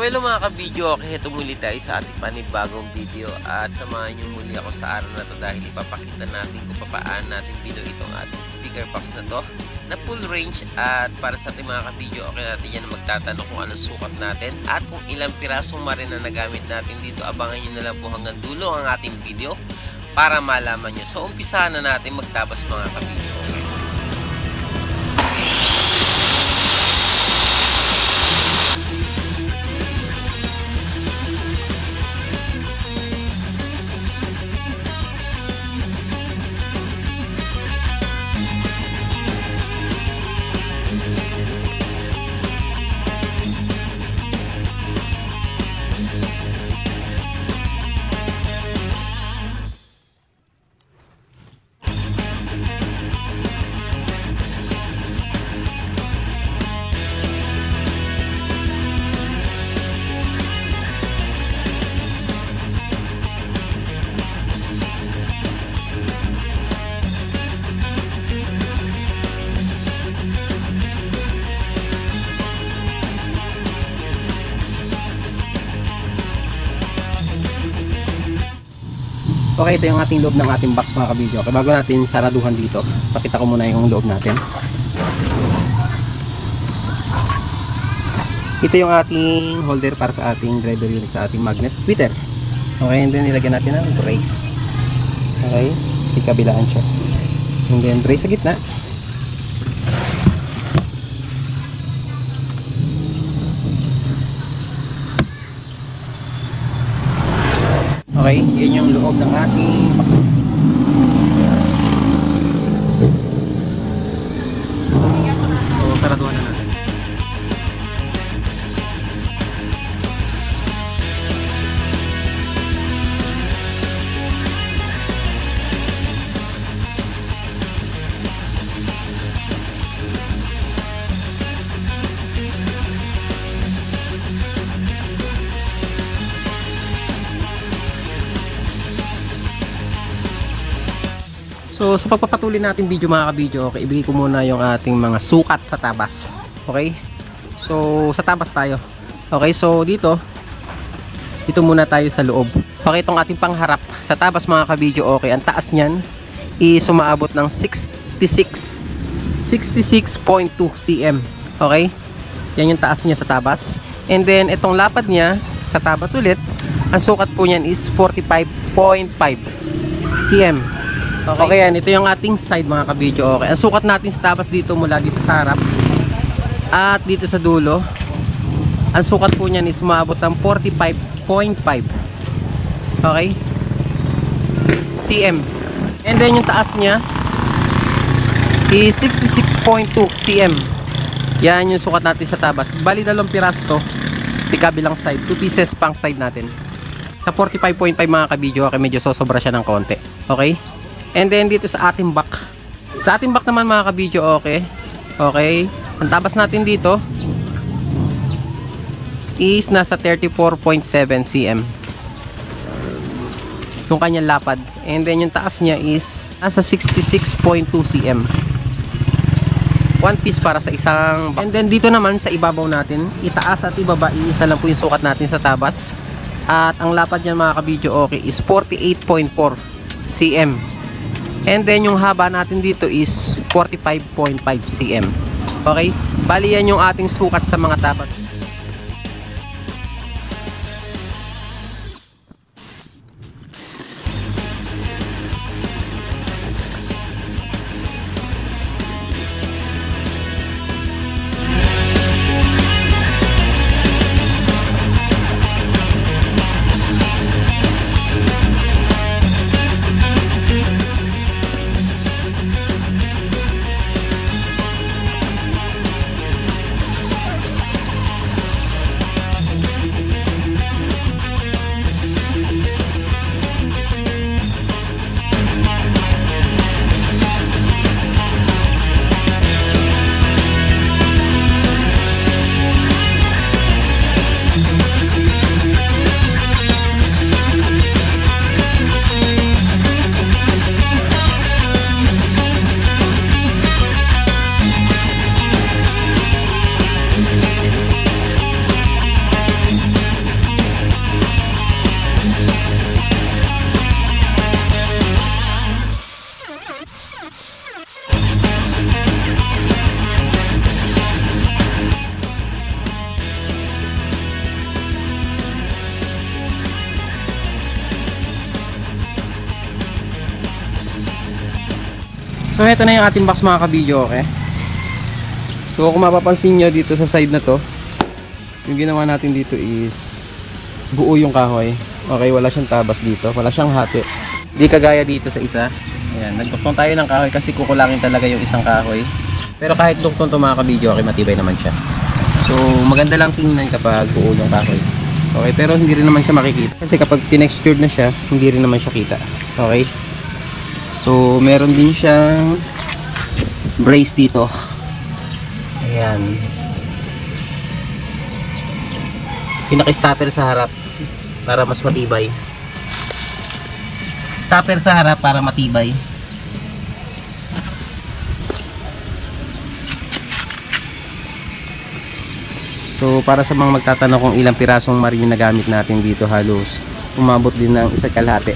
So hello mga ka-video, okay, ito muli tayo sa ating panibagong video at samahan nyo muli ako sa araw na to dahil ipapakita natin kung paano natin binuo itong ating speaker box na to na full range. At para sa ating mga ka-video, okay, natin yan magtatanong kung anong sukat natin at kung ilang pirasong marin na nagamit natin dito. Abangan nyo na lang po hanggang dulo ang ating video para malaman nyo. So umpisahan na natin magtabas mga ka-video. Okay. Okay, ito yung ating loob ng ating box mga ka-video. Okay, bago natin saraduhan dito, pakita ko muna yung loob natin. Ito yung ating holder para sa ating driver unit sa ating magnet tweeter. Okay, and then ilagyan natin ng brace. Okay, ikabilaan siya. And then brace sa gitna. Okay, yun yung loob ng ating box. So, saraduhan na natin. So sa pagpapatuloy natin video mga ka-video, okay, ibigay ko muna yung ating mga sukat sa tabas. Okay? So sa tabas tayo. Okay, so dito muna tayo sa loob. Okay, itong ating pangharap sa tabas mga ka-video, okay, ang taas niyan is sumaabot ng 66.2 cm. Okay? Yan yung taas niya sa tabas. And then itong lapad niya sa tabas ulit, ang sukat po niyan is 45.5 cm. Okay, yan. Ito yung ating side mga ka-video. Okay. Ang sukat natin sa tabas dito mula dito sa harap at dito sa dulo, ang sukat po niyan is umabot ng 45.5 okay cm. And then yung taas niya is 66.2 cm. Yan yung sukat natin sa tabas. Bali dalawang piraso to, kabilang side, 2 pieces pang side natin. Sa 45.5 mga ka-video, okay, medyo sosobra siya ng konti. Okay. And then dito sa ating back. Sa ating back naman mga ka-video, okay. Okay. Ang tabas natin dito is nasa 34.7 cm. Yung kanyang lapad. And then yung taas niya is nasa 66.2 cm. One piece para sa isang back. And then dito naman sa ibabaw natin, itaas at ibaba, isa lang po yung sukat natin sa tabas. At ang lapad niya mga ka-video, okay, is 48.4 cm. And then yung haba natin dito is 45.5 cm. Okay? Bali yan yung ating sukat sa mga tabas. So ito na yung ating box mga kabidyo, okay? So kung mapapansin nyo dito sa side na to, yung ginawa natin dito is buo yung kahoy. Okay, wala siyang tabas dito, wala siyang hati. Di kagaya dito sa isa. Ayan, nagduktong tayo ng kahoy kasi kukulangin talaga yung isang kahoy. Pero kahit duktong to mga kabidyo, okay, matibay naman siya. So maganda lang tingnan kapag buo yung kahoy. Okay, pero hindi rin naman siya makikita. Kasi kapag tinextured na siya, hindi rin naman siya kita. Okay? So, meron din siyang brace dito. Ayan. Pinaka-stopper sa harap para mas matibay. Stopper sa harap para matibay. So para sa mga magtatanong kung ilang pirasong marine na gamit natin dito, halos umabot din ng 1 kalahati.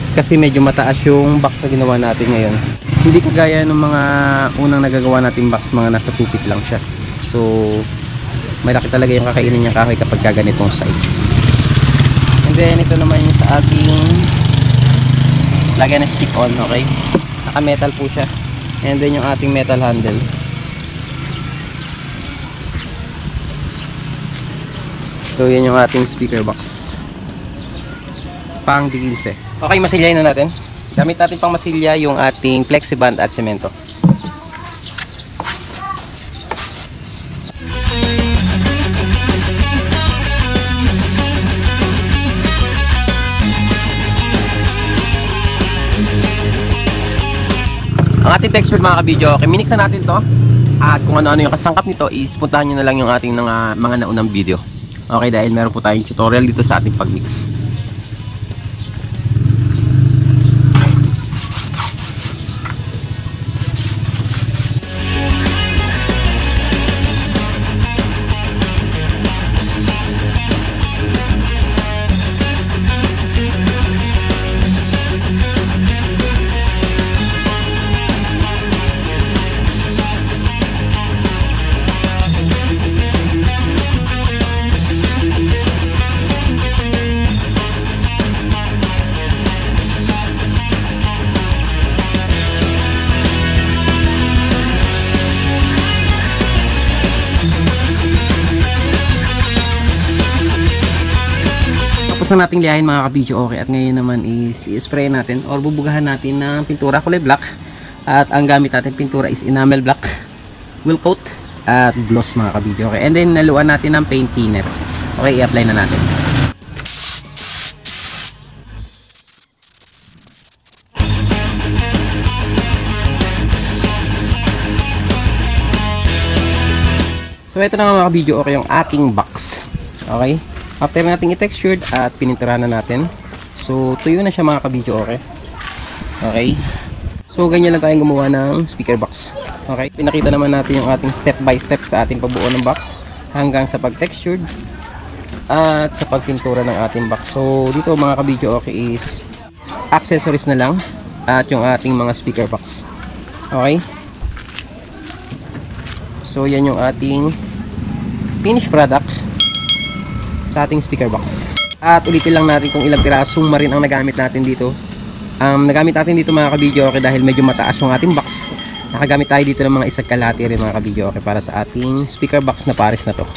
Kasi medyo mataas yung box na ginawa natin ngayon. Hindi kagaya ng mga unang nagagawa natin box, mga nasa 2 feet lang siya. So malaki talaga yung kakainin niyang kahoy kapag ganitong size. And then ito naman yung sa ating lagyan ng stick on, okay? Naka metal po siya. And then yung ating metal handle. So yan yung ating speaker box. Pang D15. Okay, masilyain na natin. Gamit natin pang masilya yung ating flexiband at semento. Ang ating texture mga kabidyo, okay, minix na natin to. At kung ano-ano yung kasangkap nito is puntahan nyo na lang yung ating mga naunang video. Okay, dahil meron po tayong tutorial dito sa ating pagmix. Tapos na nating liyahin mga kabidyo, okay, at ngayon naman is i-spray natin or bubugahan natin ng pintura kulay black. At ang gamit natin pintura is enamel black, wheel coat at gloss mga kabidyo, okay. And then naluan natin ng paint thinner. Okay, i-apply na natin. So ito na mga kabidyo, okay, yung ating box. Okay, after nating i-textured at pininturahan na natin, so tuyo na siya mga kabidyo, okay. Okay, so ganyan lang tayong gumawa ng speaker box. Okay, pinakita naman natin yung ating step by step sa ating pagbuo ng box hanggang sa pag-textured at sa pagpintura ng ating box. So dito mga kabidyo, okay, is accessories na lang at yung ating mga speaker box. Okay, so yan yung ating finished product sa ating speaker box. At ulitin lang natin kung ilang pirasong marin ang nagamit natin dito. Nagamit natin dito mga kabidyo, okay, dahil medyo mataas yung ating box. Nakagamit tayo dito ng mga 1 kalahati rin mga kabidyo, okay, para sa ating speaker box na pares na to.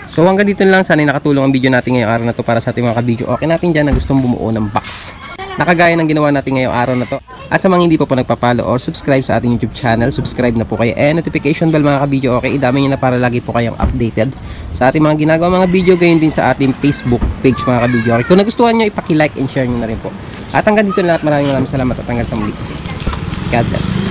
So hanggang dito na lang, sana nakatulong ang video natin ngayong araw na to para sa ating mga kabidyo, okay, natin dyan na gustong bumuo ng box nakagaya ng ginawa natin ngayong araw na to. At sa mga hindi pa po nagpa-follow or subscribe sa ating YouTube channel, subscribe na po kayo, and notification bell mga kabidyo, okay, idami nyo na para lagi po kayong updated sa ating mga ginagawa mga video, gayon din sa ating Facebook page mga kabidyo, okay. Kung nagustuhan nyo, ipaki-like and share nyo na rin po. At hanggang dito na lahat, maraming salamat at hanggang sa muli. God bless.